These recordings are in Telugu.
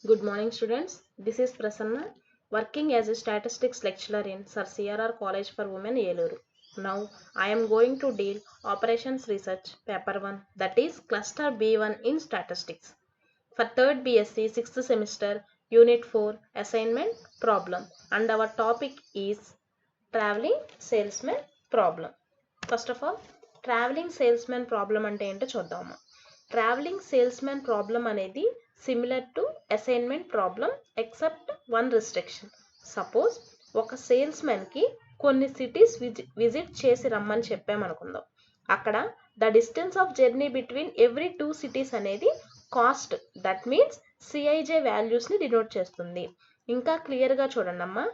Good morning, students. This is Prasanna, working as a statistics lecturer in Sir CRR College for Women, Yeluru. Now, I am going to deal Operations Research, Paper 1, that is Cluster B1 in Statistics. For 3rd BSc 6th semester, Unit 4, Assignment Problem. And our topic is Traveling Salesman Problem. First of all, Traveling Salesman Problem అంటే ఏంటో చూద్దాము. ట్రావెలింగ్ సేల్స్మెన్ ప్రాబ్లం అనేది similar to assignment problem except one restriction. Suppose ఒక సేల్స్మెన్కి కొన్ని సిటీస్ విజిట్ చేసి రమ్మని చెప్పామనుకుందాం. అక్కడ the distance of journey between every 2 cities అనేది కాస్ట్, దట్ మీన్స్ సిఐజే వాల్యూస్ని డినోట్ చేస్తుంది. ఇంకా క్లియర్గా చూడండి అమ్మా,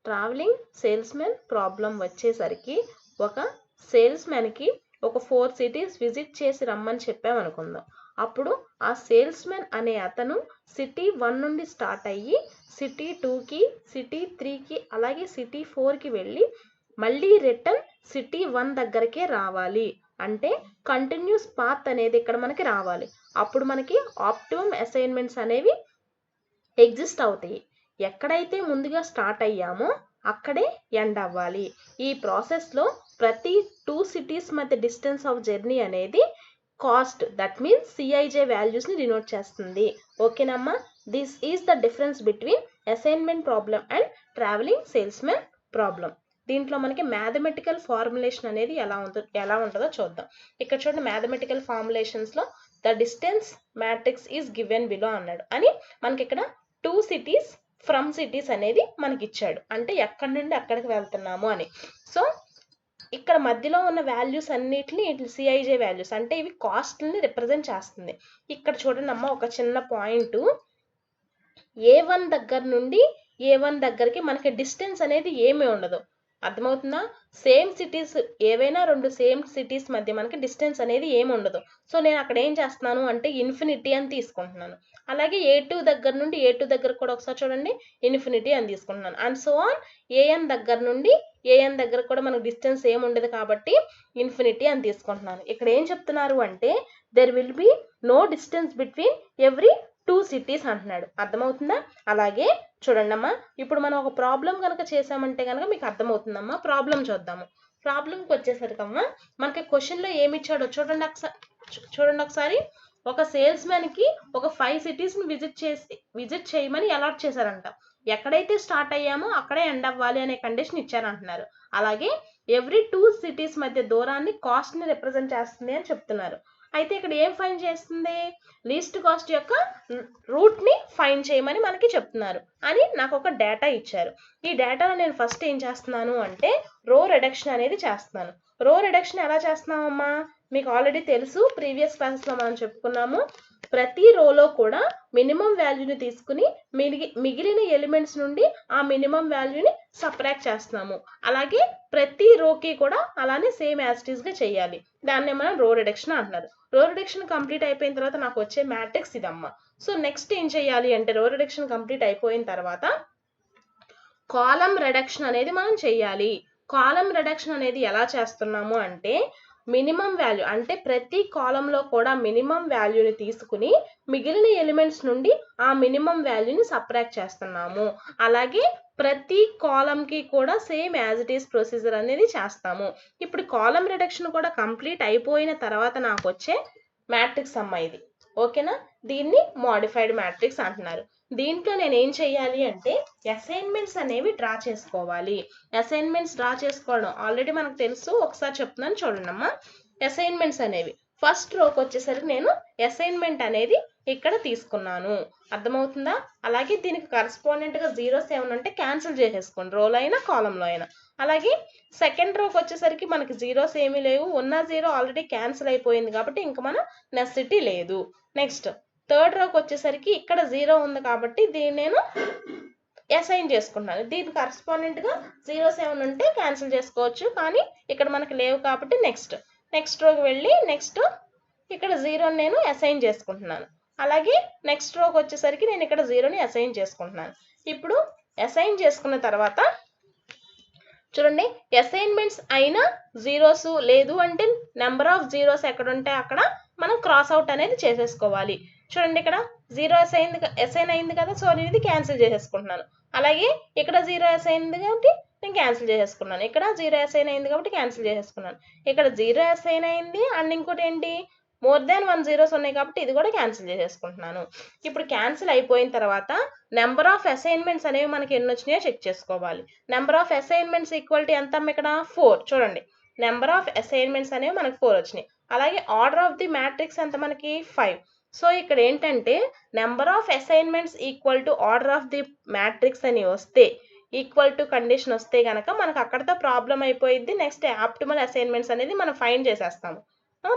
ట్రావెలింగ్ సేల్స్మెన్ ప్రాబ్లం వచ్చేసరికి ఒక సేల్స్మెన్కి ఒక 4 సిటీస్ విజిట్ చేసి రమ్మని చెప్పామనుకుందాం. అప్పుడు ఆ సేల్స్మెన్ అనే అతను సిటీ 1 నుండి స్టార్ట్ అయ్యి సిటీ 2కి, సిటీ 3కి, అలాగే సిటీ 4కి వెళ్ళి మళ్ళీ రిటర్న్ సిటీ 1 దగ్గరకే రావాలి. అంటే కంటిన్యూస్ పాత్ అనేది ఇక్కడ మనకి రావాలి. అప్పుడు మనకి ఆప్టిమమ్ అసైన్మెంట్స్ అనేవి ఎగ్జిస్ట్ అవుతాయి. ఎక్కడైతే ముందుగా స్టార్ట్ అయ్యామో అక్కడే ఎండ్ అవ్వాలి. ఈ ప్రాసెస్లో ప్రతి 2 సిటీస్ మధ్య డిస్టెన్స్ ఆఫ్ జర్నీ అనేది కాస్ట్, దట్ మీన్స్ సిఐజే వాల్యూస్ని డినోట్ చేస్తుంది. ఓకేనమ్మా, this is the difference between assignment problem and travelling salesman problem. దీంట్లో మనకి మ్యాథమెటికల్ ఫార్ములేషన్ అనేది ఎలా ఉంటుందో చూద్దాం. ఇక్కడ చూడండి, మ్యాథమెటికల్ ఫార్ములేషన్స్లో the distance matrix is given below అన్నాడు అని మనకి ఇక్కడ 2 సిటీస్ ఫ్రమ్ సిటీస్ అనేది మనకి ఇచ్చాడు. అంటే ఎక్కడి నుండి అక్కడికి వెళ్తున్నాము అని. సో ఇక్కడ మధ్యలో ఉన్న వాల్యూస్ అన్నిటిని ఇట్లా సిఐజే వాల్యూస్ అంటే ఇవి కాస్ట్ని రిప్రజెంట్ చేస్తుంది. ఇక్కడ చూడండి అమ్మ, ఒక చిన్న పాయింట్, A1 దగ్గర నుండి A1 దగ్గరికి మనకి డిస్టెన్స్ అనేది ఏమీ ఉండదు. అర్థమవుతుందా? సేమ్ సిటీస్, ఏవైనా 2 సేమ్ సిటీస్ మధ్య మనకి డిస్టెన్స్ అనేది ఏమి ఉండదు. సో నేను అక్కడ ఏం చేస్తున్నాను అంటే ఇన్ఫినిటీ అని తీసుకుంటున్నాను. అలాగే A2 దగ్గర నుండి A2 దగ్గర కూడా ఒకసారి చూడండి, ఇన్ఫినిటీ అని తీసుకుంటున్నాను. అండ్ సో ఆన్ AN దగ్గర నుండి AN దగ్గర కూడా మనకు డిస్టెన్స్ ఏమి ఉండదు కాబట్టి ఇన్ఫినిటీ అని తీసుకుంటున్నాను. ఇక్కడ ఏం చెప్తున్నారు అంటే there will be no distance between every 2 cities అంటున్నాడు. అర్థమవుతుందా? అలాగే చూడండి అమ్మా, ఇప్పుడు మనం ఒక ప్రాబ్లం కనుక చేసామంటే కనుక మీకు అర్థమవుతుందమ్మా. ప్రాబ్లం చూద్దాము. ప్రాబ్లంకి వచ్చేసరికమ్మా మనకి క్వశ్చన్లో ఏమి ఇచ్చాడో చూడండి ఒకసారి. ఒక సేల్స్మెన్కి ఒక 5 సిటీస్ని విజిట్ చేయమని అలాట్ చేశారంట. ఎక్కడైతే స్టార్ట్ అయ్యామో అక్కడే ఎండ్ అవ్వాలి అనే కండిషన్ ఇచ్చారంటున్నారు. అలాగే ఎవ్రీ 2 సిటీస్ మధ్య దూరాన్ని కాస్ట్ని రిప్రజెంట్ చేస్తుంది అని చెప్తున్నారు. అయితే ఇక్కడ ఏం ఫైండ్ చేస్తుంది? లీస్ట్ కాస్ట్ యొక్క రూట్ని ఫైండ్ చేయమని మనకి చెప్తున్నారు అని నాకు ఒక డేటా ఇచ్చారు. ఈ డేటాలో నేను ఫస్ట్ ఏం చేస్తున్నాను అంటే రో రిడక్షన్ అనేది చేస్తున్నాను. రో రిడక్షన్ ఎలా చేస్తున్నామమ్మా? మీకు ఆల్రెడీ తెలుసు, ప్రీవియస్ క్లాసెస్లో మనం చెప్పుకున్నాము. ప్రతి రోలో కూడా మినిమం వాల్యూని తీసుకుని మిగిలిన ఎలిమెంట్స్ నుండి ఆ మినిమం వాల్యూని సబ్ట్రాక్ట్ చేస్తున్నాము. అలాగే ప్రతి రోకి కూడా అలానే సేమ్ యాజ్ ఇట్ ఈస్గా చేయాలి. దాన్నే మనం రో రిడక్షన్ అంటున్నారు. రో రిడక్షన్ కంప్లీట్ అయిపోయిన తర్వాత నాకు వచ్చే మ్యాట్రిక్స్ ఇదమ్మా. సో నెక్స్ట్ ఏం చేయాలి అంటే రో రిడక్షన్ కంప్లీట్ అయిపోయిన తర్వాత కాలమ్ రిడక్షన్ అనేది మనం చేయాలి. కాలమ్ రిడక్షన్ అనేది ఎలా చేస్తున్నాము అంటే మినిమం వాల్యూ అంటే ప్రతి కాలంలో కూడా మినిమం వాల్యూని తీసుకుని మిగిలిన ఎలిమెంట్స్ నుండి ఆ మినిమం వాల్యూని సబ్ట్రాక్ట్ చేస్తున్నాము. అలాగే ప్రతి కాలంకి కూడా same as it is procedure అనేది చేస్తాము. ఇప్పుడు కాలం రిడక్షన్ కూడా కంప్లీట్ అయిపోయిన తర్వాత నాకు వచ్చే మ్యాట్రిక్స్ అమ్మ ఇది. ఓకేనా? దీన్ని మోడిఫైడ్ మ్యాట్రిక్స్ అంటున్నారు. దీంట్లో నేను ఏం చేయాలి అంటే అసైన్మెంట్స్ అనేవి డ్రా చేసుకోవాలి. అసైన్మెంట్స్ డ్రా చేసుకోవడం ఆల్రెడీ మనకు తెలుసు, ఒకసారి చెప్తున్నాను చూడండి అమ్మా. అసైన్మెంట్స్ అనేవి ఫస్ట్ రోకి వచ్చేసరికి నేను అసైన్మెంట్ అనేది ఇక్కడ తీసుకున్నాను. అర్థమవుతుందా? అలాగే దీనికి కరస్పాండెంట్గా 0 ఉంటే క్యాన్సిల్ చేసేసుకోండి, రోలో అయినా కాలంలో అయినా. అలాగే సెకండ్ రోకి వచ్చేసరికి మనకి 0 ఏమీ లేవు, ఉన్న 0 ఆల్రెడీ క్యాన్సిల్ అయిపోయింది కాబట్టి ఇంకా మన నెసెసిటీ లేదు. నెక్స్ట్ థర్డ్ రోకి వచ్చేసరికి ఇక్కడ 0 ఉంది కాబట్టి దీన్ని నేను అసైన్ చేసుకుంటున్నాను. దీనికి కరస్పాండెంట్గా 0 ఉంటే క్యాన్సిల్ చేసుకోవచ్చు, కానీ ఇక్కడ మనకి లేవు కాబట్టి నెక్స్ట్ రోకి వెళ్ళి నెక్స్ట్ ఇక్కడ 0ని నేను అసైన్ చేసుకుంటున్నాను. అలాగే నెక్స్ట్ రోకి వచ్చేసరికి నేను ఇక్కడ 0ని అసైన్ చేసుకుంటున్నాను. ఇప్పుడు అసైన్ చేసుకున్న తర్వాత చూడండి, అసైన్మెంట్స్ అయినా జీరోస్ లేదు అంటే నెంబర్ ఆఫ్ జీరోస్ ఎక్కడ ఉంటే అక్కడ మనం క్రాస్ అవుట్ అనేది చేసేసుకోవాలి. చూడండి, ఇక్కడ 0 అసైన్ అయింది కదా, సో నేను ఇది క్యాన్సిల్ చేసేసుకుంటున్నాను. అలాగే ఇక్కడ 0 అసైన్ అయింది కాబట్టి నేను క్యాన్సిల్ చేసేసుకున్నాను. ఇక్కడ 0 అసైన్ అయింది కాబట్టి క్యాన్సిల్ చేసేసుకున్నాను. ఇక్కడ 0 అసైన్ అయింది అండ్ ఇంకోటి ఏంటి, మోర్ దాన్ 1 zeros ఉన్నాయి కాబట్టి ఇది కూడా క్యాన్సిల్ చేసేసుకుంటున్నాను. ఇప్పుడు క్యాన్సిల్ అయిపోయిన తర్వాత నెంబర్ ఆఫ్ అసైన్మెంట్స్ అనేవి మనకి ఎన్ని వచ్చినాయో చెక్ చేసుకోవాలి. Number of assignments equal to ఎంత ఇక్కడ 4. చూడండి, నెంబర్ ఆఫ్ అసైన్మెంట్స్ అనేవి మనకి 4 వచ్చినాయి. అలాగే ఆర్డర్ ఆఫ్ ది మ్యాట్రిక్స్ ఎంత మనకి 5. సో ఇక్కడ ఏంటంటే number of assignments equal to order of the matrix అని వస్తే, ఈక్వల్ టు కండిషన్ వస్తే కనుక మనకు అక్కడతో ప్రాబ్లం అయిపోయింది. నెక్స్ట్ ఆప్టిమల్ అసైన్మెంట్స్ అనేది మనం ఫైండ్ చేసేస్తాము.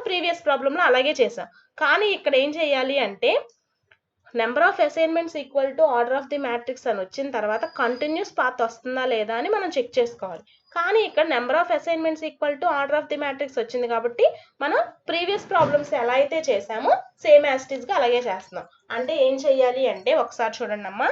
ప్రీవియస్ ప్రాబ్లంలో అలాగే చేసాం. కానీ ఇక్కడ ఏం చేయాలి అంటే number of assignments equal to order of the matrix అని వచ్చిన తర్వాత కంటిన్యూస్ పాత్ వస్తుందా లేదా అని మనం చెక్ చేసుకోవాలి. కానీ ఇక్కడ number of assignments equal to order of the matrix వచ్చింది కాబట్టి మనం ప్రీవియస్ ప్రాబ్లమ్స్ ఎలా అయితే చేసామో సేమ్ యాజ్ ఇట్ ఈస్ గా అలాగే చేస్తున్నాం. అంటే ఏం చెయ్యాలి అంటే ఒకసారి చూడండి అమ్మా,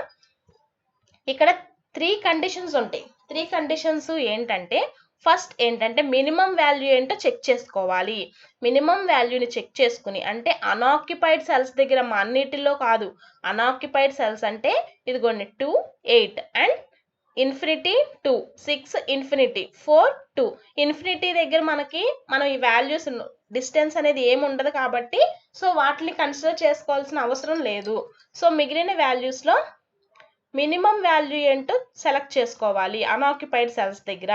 ఇక్కడ 3 కండిషన్స్ ఉంటాయి. 3 కండిషన్స్ ఏంటంటే, ఫస్ట్ ఏంటంటే మినిమం వాల్యూ ఏంటో చెక్ చేసుకోవాలి. మినిమం వాల్యూని చెక్ చేసుకుని, అంటే అన్ఆక్యుపైడ్ సెల్స్ దగ్గర అన్నిటిలో కాదు, అన్ఆక్యుపైడ్ సెల్స్ అంటే ఇదిగోండి 2, 8 అండ్ ఇన్ఫినిటీ 2, 6, ఇన్ఫినిటీ 4, 2. ఇన్ఫినిటీ దగ్గర మనం ఈ వాల్యూస్ డిస్టెన్స్ అనేది ఏమి ఉండదు కాబట్టి సో వాటిని కన్సిడర్ చేసుకోవాల్సిన అవసరం లేదు. సో మిగిలిన వాల్యూస్లో మినిమం వాల్యూ ఏంటో సెలెక్ట్ చేసుకోవాలి. అన్ఆక్యుపైడ్ సెల్స్ దగ్గర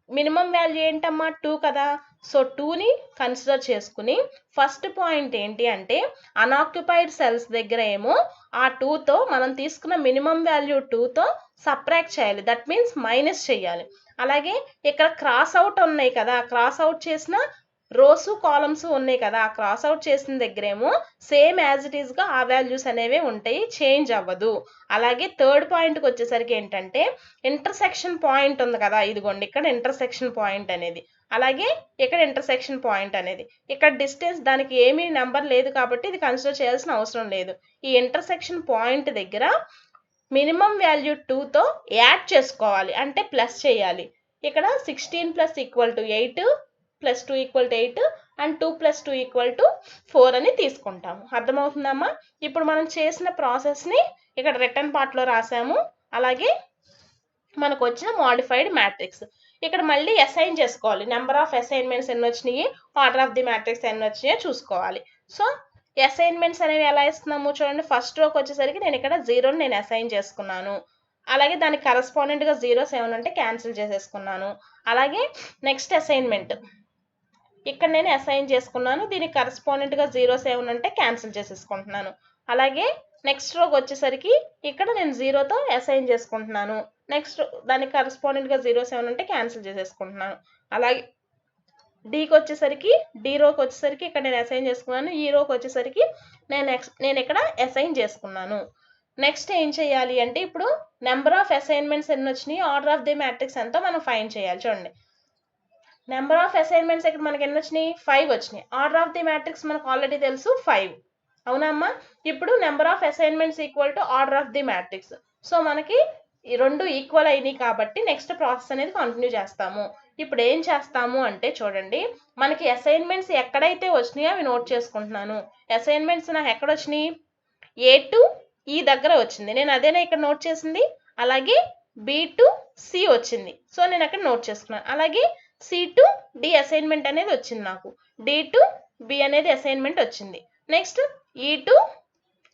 మినిమం వాల్యూ ఏంటమ్మా 2 కదా, సో 2ని కన్సిడర్ చేసుకుని ఫస్ట్ పాయింట్ ఏంటి అంటే అన్ఆక్యుపైడ్ సెల్స్ దగ్గర ఏమో ఆ 2తో మనం తీసుకున్న మినిమం వాల్యూ 2తో సబ్ట్రాక్ట్ చేయాలి, దట్ మీన్స్ మైనస్ చేయాలి. అలాగే ఇక్కడ క్రాస్ అవుట్ ఉన్నాయి కదా, క్రాస్ అవుట్ చేసిన రోస్ కాలమ్స్ ఉన్నాయి కదా, ఆ క్రాస్ అవుట్ చేసిన దగ్గరేమో సేమ్ యాజ్ ఇట్ ఈస్ గా ఆ వాల్యూస్ అనేవి ఉంటాయి, చేంజ్ అవ్వదు. అలాగే థర్డ్ పాయింట్కి వచ్చేసరికి ఏంటంటే ఇంటర్సెక్షన్ పాయింట్ ఉంది కదా, ఇదిగోండి ఇక్కడ ఇంటర్సెక్షన్ పాయింట్ అనేది, అలాగే ఇక్కడ ఇంటర్సెక్షన్ పాయింట్ అనేది, ఇక్కడ డిస్టెన్స్ దానికి ఏమీ నెంబర్ లేదు కాబట్టి ఇది కన్సిడర్ చేయాల్సిన అవసరం లేదు. ఈ ఇంటర్సెక్షన్ పాయింట్ దగ్గర మినిమం వాల్యూ 2తో యాడ్ చేసుకోవాలి, అంటే ప్లస్ చేయాలి. ఇక్కడ 16 plus equal to 8 plus 2 equal to 8 and 2 plus 2 equal to 4 అని తీసుకుంటాము. అర్థమవుతుందమ్మా? ఇప్పుడు మనం చేసిన ప్రాసెస్ని ఇక్కడ రిటర్న్ పార్ట్లో రాసాము. అలాగే మనకు వచ్చిన మోడిఫైడ్ మ్యాట్రిక్స్ ఇక్కడ మళ్ళీ అసైన్ చేసుకోవాలి. నెంబర్ ఆఫ్ అసైన్మెంట్స్ ఎన్ని వచ్చినాయి, ఆర్డర్ ఆఫ్ ది మ్యాట్రిక్స్ ఎన్ని వచ్చినాయో చూసుకోవాలి. సో అసైన్మెంట్స్ అనేవి ఎలా ఇస్తున్నాము చూడండి, ఫస్ట్ రోకి వచ్చేసరికి నేను ఇక్కడ 0ని నేను అసైన్ చేసుకున్నాను. అలాగే దానికి కరస్పాండెంట్గా 0, 7 అంటే క్యాన్సిల్ చేసేసుకున్నాను. అలాగే నెక్స్ట్ అసైన్మెంట్ ఇక్కడ నేను అసైన్ చేసుకున్నాను, దీనికి కరస్పాండెంట్గా 0, 7 అంటే క్యాన్సిల్ చేసేసుకుంటున్నాను. అలాగే నెక్స్ట్ రోకి వచ్చేసరికి ఇక్కడ నేను 0తో అసైన్ చేసుకుంటున్నాను, నెక్స్ట్ దానికి కరస్పాండెంట్గా 0, 7 అంటే క్యాన్సిల్ చేసేసుకుంటున్నాను. అలాగే డీకి వచ్చేసరికి డి రోకి వచ్చేసరికి ఇక్కడ నేను అసైన్ చేసుకున్నాను, ఈ రోకి వచ్చేసరికి నేను ఇక్కడ అసైన్ చేసుకున్నాను. నెక్స్ట్ ఏం చేయాలి అంటే ఇప్పుడు నెంబర్ ఆఫ్ అసైన్మెంట్స్ ఎన్ని వచ్చినాయి, ఆర్డర్ ఆఫ్ ది మ్యాట్రిక్స్ ఎంతో మనం ఫైండ్ చేయాలి. చూడండి, నెంబర్ ఆఫ్ అసైన్మెంట్స్ ఇక్కడ మనకి ఎన్ని వచ్చినాయి, 5 వచ్చినాయి. ఆర్డర్ ఆఫ్ ది మ్యాట్రిక్స్ మనకు ఆల్రెడీ తెలుసు 5, అవునా అమ్మా? ఇప్పుడు number of assignments equal to order of the matrix. So మనకి ఈ రెండు ఈక్వల్ అయినాయి కాబట్టి నెక్స్ట్ ప్రాసెస్ అనేది కంటిన్యూ చేస్తాము. ఇప్పుడు ఏం చేస్తాము అంటే చూడండి, మనకి అసైన్మెంట్స్ ఎక్కడైతే వచ్చినాయో అవి నోట్ చేసుకుంటున్నాను. అసైన్మెంట్స్ నాకు ఎక్కడ వచ్చినాయి, A to E దగ్గర వచ్చింది, నేను అదేనా ఇక్కడ నోట్ చేసింది. అలాగే B to C వచ్చింది, సో నేను అక్కడ నోట్ చేసుకున్నాను. అలాగే C to D అసైన్మెంట్ అనేది వచ్చింది నాకు, D to B అనేది అసైన్మెంట్ వచ్చింది. నెక్స్ట్ E to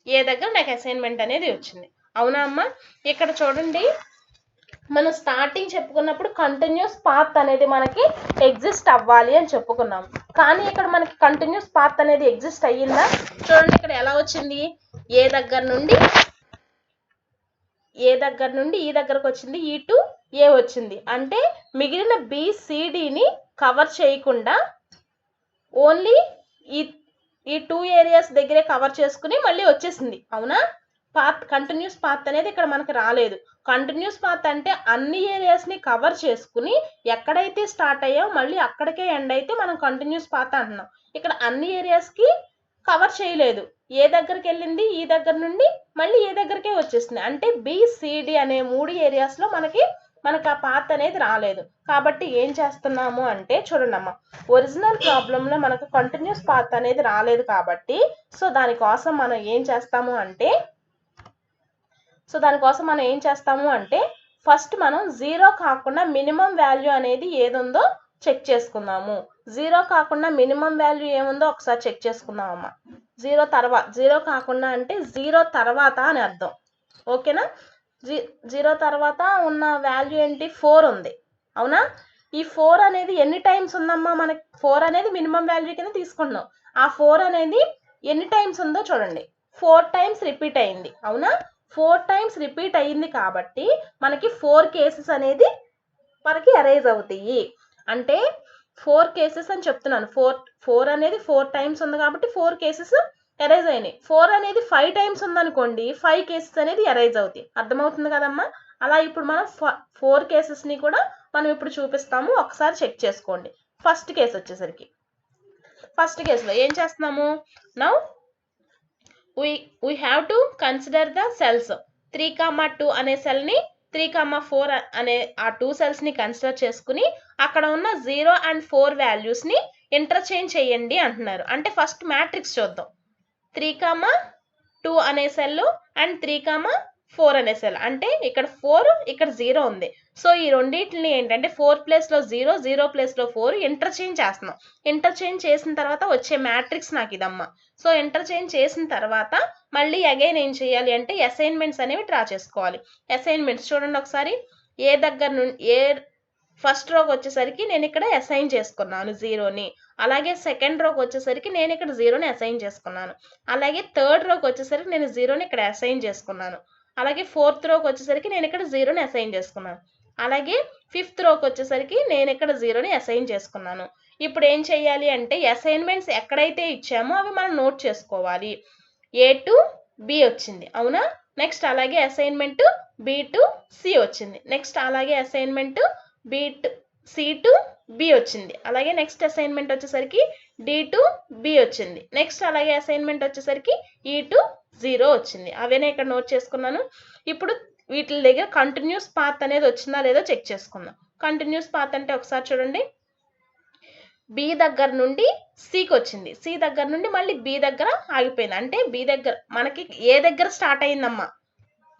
A దగ్గర నాకు అసైన్మెంట్ అనేది వచ్చింది, అవునా అమ్మా? ఇక్కడ చూడండి, మనం స్టార్టింగ్ చెప్పుకున్నప్పుడు కంటిన్యూస్ పాత్ అనేది మనకి ఎగ్జిస్ట్ అవ్వాలి అని చెప్పుకున్నాం. కానీ ఇక్కడ మనకి కంటిన్యూస్ పాత్ అనేది ఎగ్జిస్ట్ అయ్యిందా? చూడండి ఇక్కడ ఎలా వచ్చింది, ఏ దగ్గర నుండి ఈ దగ్గరకు వచ్చింది, E to A వచ్చింది. అంటే మిగిలిన BCDని కవర్ చేయకుండా ఓన్లీ ఈ 2 ఏరియాస్ దగ్గరే కవర్ చేసుకుని మళ్ళీ వచ్చేసింది, అవునా? పాత్ కంటిన్యూస్ పాత్ అనేది ఇక్కడ మనకు రాలేదు. కంటిన్యూస్ పాత్ అంటే అన్ని ఏరియాస్ని కవర్ చేసుకుని ఎక్కడైతే స్టార్ట్ అయ్యో మళ్ళీ అక్కడికే ఎండ్ అయితే మనం కంటిన్యూస్ పాత్ అంటున్నాం. ఇక్కడ అన్ని ఏరియాస్కి కవర్ చేయలేదు, ఏ దగ్గరికి వెళ్ళింది, ఈ దగ్గర నుండి మళ్ళీ ఏ దగ్గరికే వచ్చేసింది. అంటే BCD అనే 3 ఏరియాస్లో మనకి మనకు ఆ పాత్ అనేది రాలేదు. కాబట్టి ఏం చేస్తున్నాము అంటే చూడండమ్మా, ఒరిజినల్ ప్రాబ్లంలో మనకు కంటిన్యూస్ పాత్ అనేది రాలేదు కాబట్టి దానికోసం మనం ఏం చేస్తాము అంటే ఫస్ట్ మనం 0 కాకుండా మినిమం వాల్యూ అనేది ఏదుందో చెక్ చేసుకుందాము. 0 కాకుండా మినిమం వాల్యూ ఏముందో ఒకసారి చెక్ చేసుకుందామమ్మా. 0 కాకుండా అంటే 0 తర్వాత అని అర్థం. ఓకేనా? 0 తర్వాత ఉన్న వాల్యూ ఏంటి? 4 ఉంది. అవునా? ఈ 4 అనేది ఎన్ని టైమ్స్ ఉందమ్మా? మనకి 4 అనేది మినిమం వాల్యూ కింద తీసుకుంటున్నాం. ఆ 4 అనేది ఎన్ని టైమ్స్ ఉందో చూడండి. 4 టైమ్స్ రిపీట్ అయింది. అవునా? 4 టైమ్స్ రిపీట్ అయింది కాబట్టి మనకి 4 కేసెస్ అనేది మనకి అరైజ్ అవుతాయి. అంటే 4 కేసెస్ అని చెప్తున్నాను. 4 అనేది 4 టైమ్స్ ఉంది కాబట్టి 4 కేసెస్ అరైజ్ అయినాయి. 4 అనేది 5 టైమ్స్ ఉందనుకోండి, 5 కేసెస్ అనేది అరైజ్ అవుతాయి. అర్థమవుతుంది కదమ్మా? అలా ఇప్పుడు మనం 4 కేసెస్ని కూడా మనం ఇప్పుడు చూపిస్తాము. ఒకసారి చెక్ చేసుకోండి. ఫస్ట్ కేసులో ఏం చేస్తున్నాము? Now we have to consider the cells 3,2 అనే సెల్ని 3,4 అనే ఆ 2 సెల్స్ని కన్సిడర్ చేసుకుని అక్కడ ఉన్న 0 and 4 వాల్యూస్ని ఇంటర్చేంజ్ చేయండి అంటున్నారు. అంటే ఫస్ట్ మ్యాట్రిక్స్ చూద్దాం. 3,2 అనే సెల్ అండ్ 3,4 అనే సెల్. అంటే ఇక్కడ 4 ఇక్కడ 0 ఉంది. సో ఈ రెండింటిని ఏంటంటే 4 ప్లేస్లో 0, 0 ప్లేస్లో 4 ఇంటర్చేంజ్ చేస్తున్నాం. ఇంటర్చేంజ్ చేసిన తర్వాత వచ్చే మ్యాట్రిక్స్ నాకు ఇదమ్మా. సో ఇంటర్చేంజ్ చేసిన తర్వాత మళ్ళీ అగైన్ ఏం చేయాలి అంటే అసైన్మెంట్స్ అనేవి డ్రా చేసుకోవాలి. అసైన్మెంట్స్ చూడండి ఒకసారి. ఫస్ట్ రోకి వచ్చేసరికి నేను ఇక్కడ అసైన్ చేసుకున్నాను 0ని. అలాగే సెకండ్ రోకి వచ్చేసరికి నేను ఇక్కడ 0ని అసైన్ చేసుకున్నాను. అలాగే థర్డ్ రోకి వచ్చేసరికి నేను 0ని ఇక్కడ అసైన్ చేసుకున్నాను. అలాగే ఫోర్త్ రోకి వచ్చేసరికి నేను ఇక్కడ 0ని అసైన్ చేసుకున్నాను. అలాగే ఫిఫ్త్ రోకి వచ్చేసరికి నేను ఇక్కడ 0ని అసైన్ చేసుకున్నాను. ఇప్పుడు ఏం చేయాలి అంటే అసైన్మెంట్స్ ఎక్కడైతే ఇచ్చామో అవి మనం నోట్ చేసుకోవాలి. A to B వచ్చింది. అవునా? నెక్స్ట్ అలాగే అసైన్మెంట్ B to C వచ్చింది. నెక్స్ట్ అలాగే అసైన్మెంట్ C to B వచ్చింది. అలాగే నెక్స్ట్ అసైన్మెంట్ వచ్చేసరికి D to B వచ్చింది. నెక్స్ట్ అలాగే అసైన్మెంట్ వచ్చేసరికి E to 0 వచ్చింది. అవేనే ఇక్కడ నోట్ చేసుకున్నాను. ఇప్పుడు వీటి దగ్గర కంటిన్యూస్ పాత్ అనేది వచ్చిందా లేదో చెక్ చేసుకుందాం. కంటిన్యూస్ పాత్ అంటే ఒకసారి చూడండి. B దగ్గర నుండి Cకి వచ్చింది. C దగ్గర నుండి మళ్ళీ B దగ్గర ఆగిపోయింది. అంటే B దగ్గర మనకి ఏ దగ్గర స్టార్ట్ అయిందమ్మా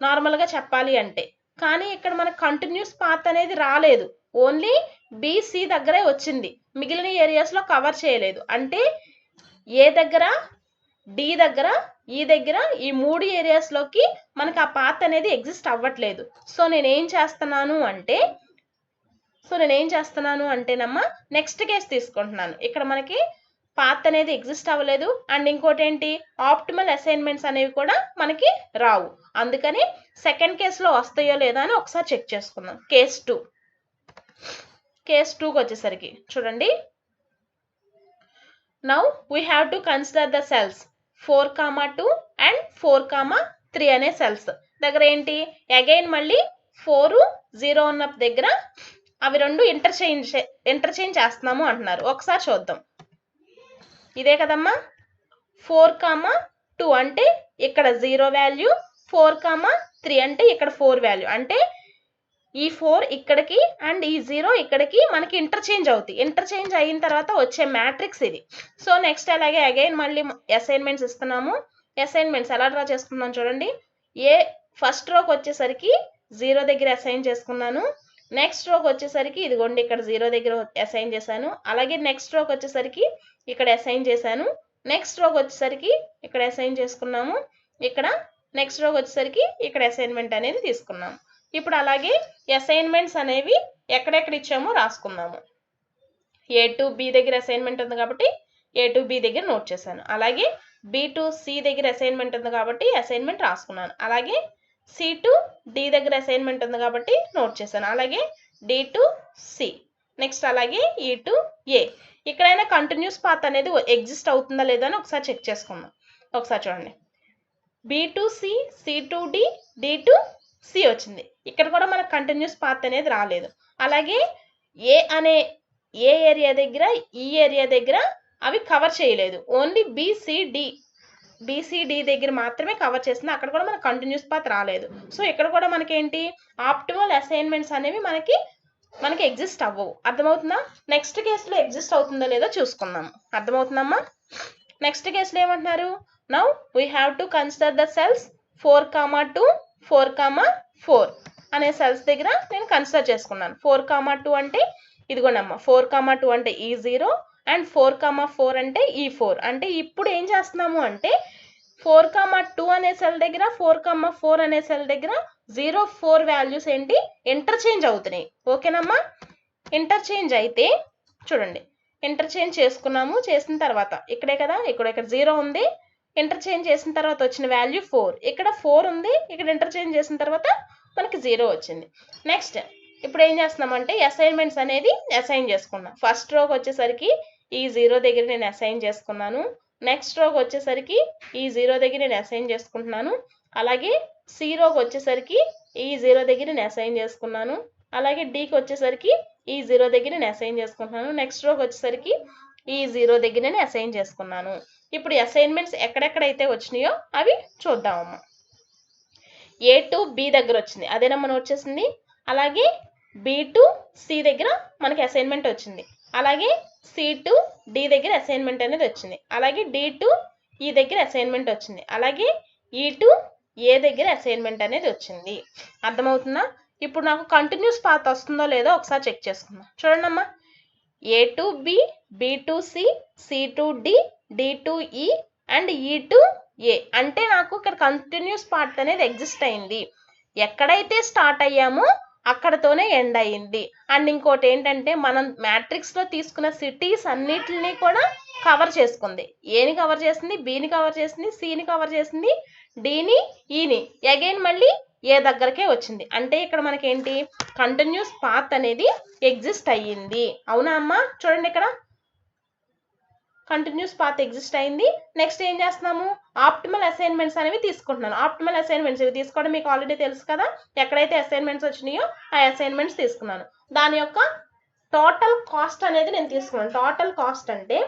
నార్మల్గా చెప్పాలి అంటే. కానీ ఇక్కడ మనకు కంటిన్యూస్ పాత్ అనేది రాలేదు. ఓన్లీ BC దగ్గరే వచ్చింది. మిగిలిన ఏరియాస్లో కవర్ చేయలేదు. అంటే ఏ దగ్గర, D దగ్గర, ఈ దగ్గర, ఈ 3 ఏరియాస్లోకి మనకు ఆ పాత్ అనేది ఎగ్జిస్ట్ అవ్వట్లేదు. సో నేనేం చేస్తున్నాను అంటేనమ్మా నెక్స్ట్ కేసు తీసుకుంటున్నాను. ఇక్కడ మనకి పాత్ అనేది ఎగ్జిస్ట్ అవ్వలేదు. అండ్ ఇంకోటి ఏంటి, ఆప్టిమల్ అసైన్మెంట్స్ అనేవి కూడా మనకి రావు. అందుకని సెకండ్ కేసులో వస్తాయో లేదా అని ఒకసారి చెక్ చేసుకుందాం. కేస్ 2కి వచ్చేసరికి చూడండి. Now we have to consider the cells 4,2 and 4,3 అనే సెల్స్ దగ్గర ఏంటి అగైన్ మళ్ళీ 4, 0 ఉన్న దగ్గర అవి రెండు ఇంటర్చేంజ్ చేస్తున్నాము అంటున్నారు. ఒకసారి చూద్దాం. ఇదే కదమ్మా 4,2 అంటే ఇక్కడ 0 వాల్యూ, 4,3 అంటే ఇక్కడ 4 వాల్యూ. అంటే ఈ 4 ఇక్కడికి అండ్ ఈ 0 ఇక్కడికి మనకి ఇంటర్చేంజ్ అవుతాయి. ఇంటర్చేంజ్ అయిన తర్వాత వచ్చే మ్యాట్రిక్స్ ఇది. సో నెక్స్ట్ అలాగే అగైన్ మళ్ళీ అసైన్మెంట్స్ ఇస్తున్నాము. అసైన్మెంట్స్ ఎలా డ్రా చేసుకున్నాను చూడండి. ఫస్ట్ రోకి వచ్చేసరికి 0 దగ్గర అసైన్ చేసుకున్నాను. నెక్స్ట్ రోకి వచ్చేసరికి ఇదిగోండి ఇక్కడ 0 దగ్గర అసైన్ చేశాను. అలాగే నెక్స్ట్ రోకి వచ్చేసరికి ఇక్కడ అసైన్ చేశాను. నెక్స్ట్ రోకి వచ్చేసరికి ఇక్కడ అసైన్ చేసుకున్నాము. ఇక్కడ నెక్స్ట్ రోకి వచ్చేసరికి ఇక్కడ అసైన్మెంట్ అనేది తీసుకున్నాము. ఇప్పుడు అలాగే అసైన్మెంట్స్ అనేవి ఎక్కడెక్కడ ఇచ్చామో రాసుకుందాము. A to B దగ్గర అసైన్మెంట్ ఉంది కాబట్టి A to B దగ్గర నోట్ చేశాను. అలాగే B to C దగ్గర అసైన్మెంట్ ఉంది కాబట్టి అసైన్మెంట్ రాసుకున్నాను. అలాగే C to D దగ్గర అసైన్మెంట్ ఉంది కాబట్టి నోట్ చేశాను. అలాగే D to C, నెక్స్ట్ అలాగే E to A. ఇక్కడైనా కంటిన్యూస్ పాత్ అనేది ఎగ్జిస్ట్ అవుతుందా లేదా అని ఒకసారి చెక్ చేసుకుందాం. ఒకసారి చూడండి. B to C, C to D, D to C వచ్చింది. ఇక్కడ కూడా మనకు కంటిన్యూస్ పాత్ అనేది రాలేదు. అలాగే ఏ ఏరియా దగ్గర, ఈ ఏరియా దగ్గర అవి కవర్ చేయలేదు. ఓన్లీ BCD BCD దగ్గర మాత్రమే కవర్ చేస్తుంది, అక్కడ కూడా మనకు కంటిన్యూస్ పాత్ రాలేదు. సో ఇక్కడ కూడా మనకి ఏంటి, ఆప్టిమల్ అసైన్మెంట్స్ అనేవి మనకి ఎగ్జిస్ట్ అవ్వవు. అర్థమవుతుందా? నెక్స్ట్ కేసులో ఎగ్జిస్ట్ అవుతుందో లేదో చూసుకుందాం. అర్థమవుతుందమ్మా? నెక్స్ట్ కేసులో ఏమంటున్నారు, now we have to consider the cells 4,2 4,4 అనే సెల్స్ దగ్గర నేను కన్సిడర్ చేసుకున్నాను. 4,2 అంటే ఇదిగోనమ్మా, 4,2 అంటే E0 అండ్ 4,4 అంటే E4. అంటే ఇప్పుడు ఏం చేస్తున్నాము అంటే 4,2 అనే సెల్ దగ్గర 4,4 అనే సెల్ దగ్గర 0, 4 వాల్యూస్ ఏంటి ఇంటర్చేంజ్ అవుతున్నాయి. ఓకేనమ్మా? ఇంటర్చేంజ్ అయితే చూడండి, ఇంటర్చేంజ్ చేసుకున్నాము. చేసిన తర్వాత ఇక్కడే కదా, ఇక్కడ 0 ఉంది, ఇంటర్చేంజ్ చేసిన తర్వాత వచ్చిన వాల్యూ 4, ఇక్కడ 4 ఉంది, ఇక్కడ ఇంటర్చేంజ్ చేసిన తర్వాత మనకి 0 వచ్చింది. నెక్స్ట్ ఇప్పుడు ఏం చేస్తున్నామంటే అసైన్మెంట్స్ అనేది అసైన్ చేసుకున్నాం. ఫస్ట్ రోకి వచ్చేసరికి ఈ 0 దగ్గర నేను అసైన్ చేసుకున్నాను. నెక్స్ట్ రోకి వచ్చేసరికి ఈ 0 దగ్గర నేను అసైన్ చేసుకుంటున్నాను. అలాగే సి రోకి వచ్చేసరికి ఈ 0 దగ్గర నేను అసైన్ చేసుకున్నాను. అలాగే డికి వచ్చేసరికి ఈ 0 దగ్గర నేను అసైన్ చేసుకుంటున్నాను. నెక్స్ట్ రోకి వచ్చేసరికి ఈ 0 దగ్గర నేను అసైన్ చేసుకున్నాను. ఇప్పుడు అసైన్మెంట్స్ ఎక్కడెక్కడైతే వచ్చినాయో అవి చూద్దామమ్మా. A to B దగ్గర వచ్చింది, అదేనమ్మా నోట్ చేసింది. అలాగే B to C దగ్గర మనకి అసైన్మెంట్ వచ్చింది. అలాగే C to D దగ్గర అసైన్మెంట్ అనేది వచ్చింది. అలాగే D to E దగ్గర అసైన్మెంట్ వచ్చింది. అలాగే E to A దగ్గర అసైన్మెంట్ అనేది వచ్చింది. అర్థమవుతుందా? ఇప్పుడు నాకు కంటిన్యూస్ పాత్ వస్తుందో లేదో ఒకసారి చెక్ చేసుకుందాం. చూడండి అమ్మా, A to B, B to C, C to D, D to E and E to A అంటే నాకు ఇక్కడ కంటిన్యూస్ పార్ట్ అనేది ఎగ్జిస్ట్ అయింది. ఎక్కడైతే స్టార్ట్ అయ్యామో అక్కడతోనే ఎండ్ అయ్యింది. అండ్ ఇంకోటి ఏంటంటే మనం మ్యాట్రిక్స్లో తీసుకున్న సిటీస్ అన్నిటిని కూడా కవర్ చేసుకుంది. ఏని కవర్ చేసింది, బిని కవర్ చేసింది, సిని కవర్ చేసింది, డిని, ఈని, అగైన్ మళ్ళీ ఏ దగ్గరకే వచ్చింది. అంటే ఇక్కడ మనకి ఏంటి, కంటిన్యూస్ పాత్ అనేది ఎగ్జిస్ట్ అయ్యింది. అవునా అమ్మా? చూడండి ఇక్కడ కంటిన్యూస్ పాత్ ఎగ్జిస్ట్ అయింది. నెక్స్ట్ ఏం చేస్తున్నాము, ఆప్టిమల్ అసైన్మెంట్స్ అనేవి తీసుకుంటున్నాను. ఆప్టిమల్ అసైన్మెంట్స్ ఇవి తీసుకోవడం మీకు ఆల్రెడీ తెలుసు కదా, ఎక్కడైతే అసైన్మెంట్స్ వచ్చినాయో ఆ అసైన్మెంట్స్ తీసుకున్నాను. దాని యొక్క టోటల్ కాస్ట్ అనేది నేను తీసుకున్నాను. టోటల్ కాస్ట్ అంటే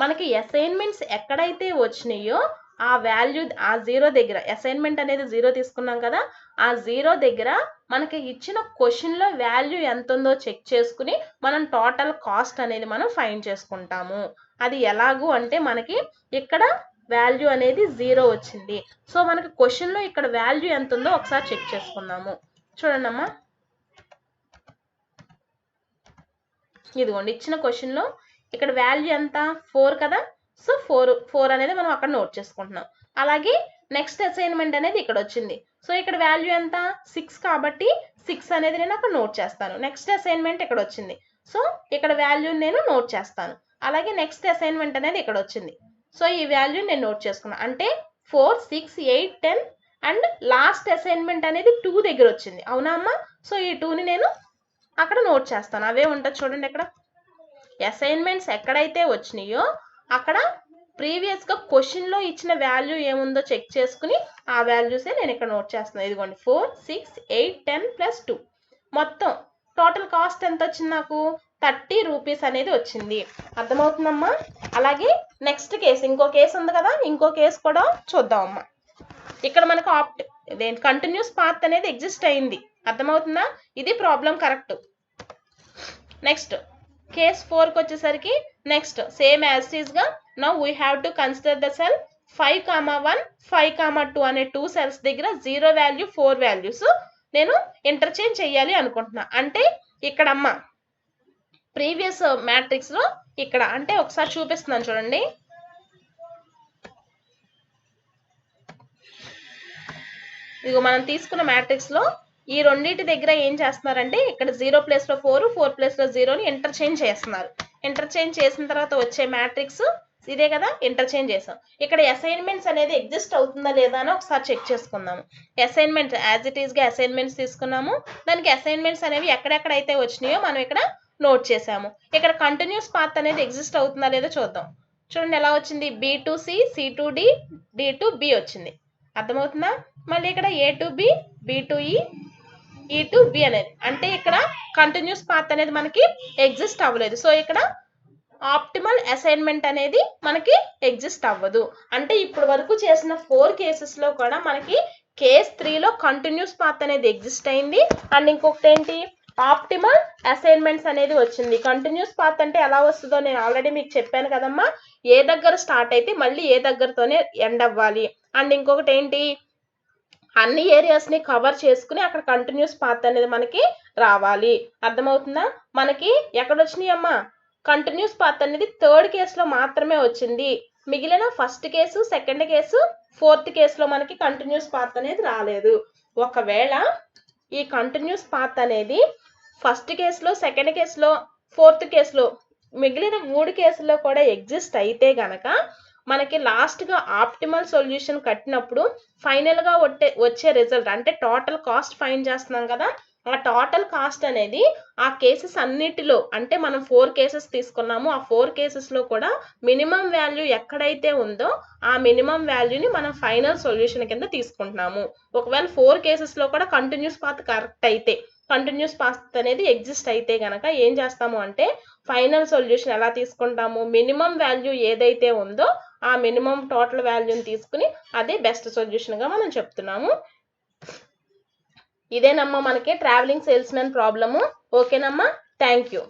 మనకి అసైన్మెంట్స్ ఎక్కడైతే వచ్చినాయో ఆ వాల్యూ, ఆ 0 దగ్గర అసైన్మెంట్ అనేది 0 తీసుకున్నాం కదా, ఆ 0 దగ్గర మనకి ఇచ్చిన క్వశ్చన్లో వాల్యూ ఎంత ఉందో చెక్ చేసుకుని మనం టోటల్ కాస్ట్ అనేది మనం ఫైండ్ చేసుకుంటాము. అది ఎలాగూ అంటే మనకి ఇక్కడ వాల్యూ అనేది 0 వచ్చింది. సో మనకి క్వశ్చన్లో ఇక్కడ వాల్యూ ఎంత ఉందో ఒకసారి చెక్ చేసుకుందాము. చూడండి అమ్మా, ఇదిగోండి ఇచ్చిన క్వశ్చన్లో ఇక్కడ వాల్యూ ఎంత, 4 కదా. సో 4 అనేది మనం అక్కడ నోట్ చేసుకుంటున్నాం. అలాగే నెక్స్ట్ అసైన్మెంట్ అనేది ఇక్కడ వచ్చింది. సో ఇక్కడ వాల్యూ ఎంత, 6 కాబట్టి 6 అనేది నేను అక్కడ నోట్ చేస్తాను. నెక్స్ట్ అసైన్మెంట్ ఇక్కడ వచ్చింది, సో ఇక్కడ వాల్యూ నేను నోట్ చేస్తాను. అలాగే నెక్స్ట్ అసైన్మెంట్ అనేది ఇక్కడ వచ్చింది, సో ఈ వాల్యూ నేను నోట్ చేసుకున్నాను. అంటే 4, 6, 8, 10 అండ్ లాస్ట్ అసైన్మెంట్ అనేది 2 దగ్గర వచ్చింది. అవునా అమ్మా? సో ఈ 2ని నేను అక్కడ నోట్ చేస్తాను. అవే ఉంటుంది చూడండి, ఇక్కడ అసైన్మెంట్స్ ఎక్కడైతే వచ్చినాయో అక్కడ ప్రీవియస్గా క్వశ్చన్లో ఇచ్చిన వాల్యూ ఏముందో చెక్ చేసుకుని ఆ వాల్యూసే నేను ఇక్కడ నోట్ చేస్తున్నాను. ఇదిగోండి 4, 6, 8, 10 ప్లస్ 2 మొత్తం టోటల్ కాస్ట్ ఎంత వచ్చింది నాకు, 30 రూపీస్ అనేది వచ్చింది. అర్థమవుతుందమ్మా? అలాగే నెక్స్ట్ కేసు, ఇంకో కేసు ఉంది కదా, ఇంకో కేసు కూడా చూద్దామమ్మా. ఇక్కడ మనకు కంటిన్యూస్ పాత్ అనేది ఎగ్జిస్ట్ అయింది. అర్థమవుతుందా? ఇది ప్రాబ్లం కరెక్ట్. నెక్స్ట్ కేస్ 4కి వచ్చేసరికి నెక్స్ట్ సేమ్ యాజ్ ఇట్ ఈస్గా now we have to consider the cell 5,1, 5,2 అనే 2 సెల్స్ దగ్గర 0 వాల్యూ 4 వాల్యూస్ నేను ఇంటర్చేంజ్ చేయాలి అనుకుంటున్నా. అంటే ఇక్కడ అమ్మ ప్రీవియస్ మ్యాట్రిక్స్లో ఇక్కడ అంటే ఒకసారి చూపిస్తున్నాను చూడండి. ఇదిగో మనం తీసుకున్న మ్యాట్రిక్స్లో ఈ రెండింటి దగ్గర ఏం చేస్తున్నారంటే ఇక్కడ 0 ప్లేస్లో 4, 4 ప్లేస్లో 0ని ఇంటర్చేంజ్ చేస్తున్నారు. ఇంటర్చేంజ్ చేసిన తర్వాత వచ్చే మ్యాట్రిక్స్ ఇదే కదా, ఇంటర్చేంజ్ చేసాం. ఇక్కడ అసైన్మెంట్స్ అనేది ఎగ్జిస్ట్ అవుతుందా లేదా అని ఒకసారి చెక్ చేసుకుందాము. అసైన్మెంట్స్ యాజ్ ఇట్ ఈస్గా అసైన్మెంట్స్ తీసుకున్నాము. దానికి అసైన్మెంట్స్ అనేవి ఎక్కడెక్కడైతే వచ్చినాయో మనం ఇక్కడ నోట్ చేసాము. ఇక్కడ కంటిన్యూస్ పాత్ అనేది ఎగ్జిస్ట్ అవుతుందా లేదో చూద్దాం. చూడండి ఎలా వచ్చింది, B to C, C to D, D to B వచ్చింది. అర్థమవుతుందా? మళ్ళీ ఇక్కడ A to B, B to E, E to B అనేది అంటే ఇక్కడ కంటిన్యూస్ పాత్ అనేది మనకి ఎగ్జిస్ట్ అవ్వలేదు. సో ఇక్కడ ఆప్టిమల్ అసైన్మెంట్ అనేది మనకి ఎగ్జిస్ట్ అవ్వదు. అంటే ఇప్పటి వరకు చేసిన 4 కేసెస్లో కూడా మనకి కేస్ 3లో కంటిన్యూస్ పాత్ అనేది ఎగ్జిస్ట్ అయింది. అండ్ ఇంకొకటి ఏంటి, ఆప్టిమల్ అసైన్మెంట్స్ అనేది వచ్చింది. కంటిన్యూస్ పాత్ అంటే ఎలా వస్తుందో నేను ఆల్రెడీ మీకు చెప్పాను కదమ్మా, ఏ దగ్గర స్టార్ట్ అయితే మళ్ళీ ఏ దగ్గరతోనే ఎండ్ అవ్వాలి. అండ్ ఇంకొకటి ఏంటి, అన్ని ఏరియాస్ని కవర్ చేసుకుని అక్కడ కంటిన్యూస్ పాత్ అనేది మనకి రావాలి. అర్థమవుతుందా? మనకి ఎక్కడ వచ్చినాయి అమ్మా, కంటిన్యూస్ పాత్ అనేది 3rd కేసులో మాత్రమే వచ్చింది. మిగిలిన first case, second case, 4th కేసులో మనకి కంటిన్యూస్ పాత్ అనేది రాలేదు. ఒకవేళ ఈ కంటిన్యూస్ పాత్ అనేది ఫస్ట్ కేసులో, సెకండ్ కేసులో, 4th కేసులో, మిగిలిన 3 కేసుల్లో కూడా ఎగ్జిస్ట్ అయితే గనక మనకి లాస్ట్గా ఆప్టిమల్ సొల్యూషన్ కట్టినప్పుడు ఫైనల్గా వచ్చే రిజల్ట్ అంటే టోటల్ కాస్ట్ ఫైండ్ చేస్తున్నాం కదా, ఆ టోటల్ కాస్ట్ అనేది ఆ కేసెస్ అన్నిటిలో, అంటే మనం 4 కేసెస్ తీసుకున్నాము, ఆ 4 కేసెస్లో కూడా మినిమం వాల్యూ ఎక్కడైతే ఉందో ఆ మినిమం వాల్యూని మనం ఫైనల్ సొల్యూషన్ కింద తీసుకుంటున్నాము. ఒకవేళ 4 కేసెస్లో కూడా కంటిన్యూస్ పాత్ కరెక్ట్ అయితే, కంటిన్యూస్ పాత్ అనేది ఎగ్జిస్ట్ అయితే గనక ఏం చేస్తాము అంటే ఫైనల్ సొల్యూషన్ ఎలా తీసుకుంటాము, మినిమం వాల్యూ ఏదైతే ఉందో ఆ మినిమం టోటల్ వాల్యూని తీసుకుని అదే బెస్ట్ సొల్యూషన్గా మనం చెప్తున్నాము. ఇదేనమ్మా మనకి ట్రావెలింగ్ సేల్స్మెన్ ప్రాబ్లము. ఓకేనమ్మా, థ్యాంక్ యూ.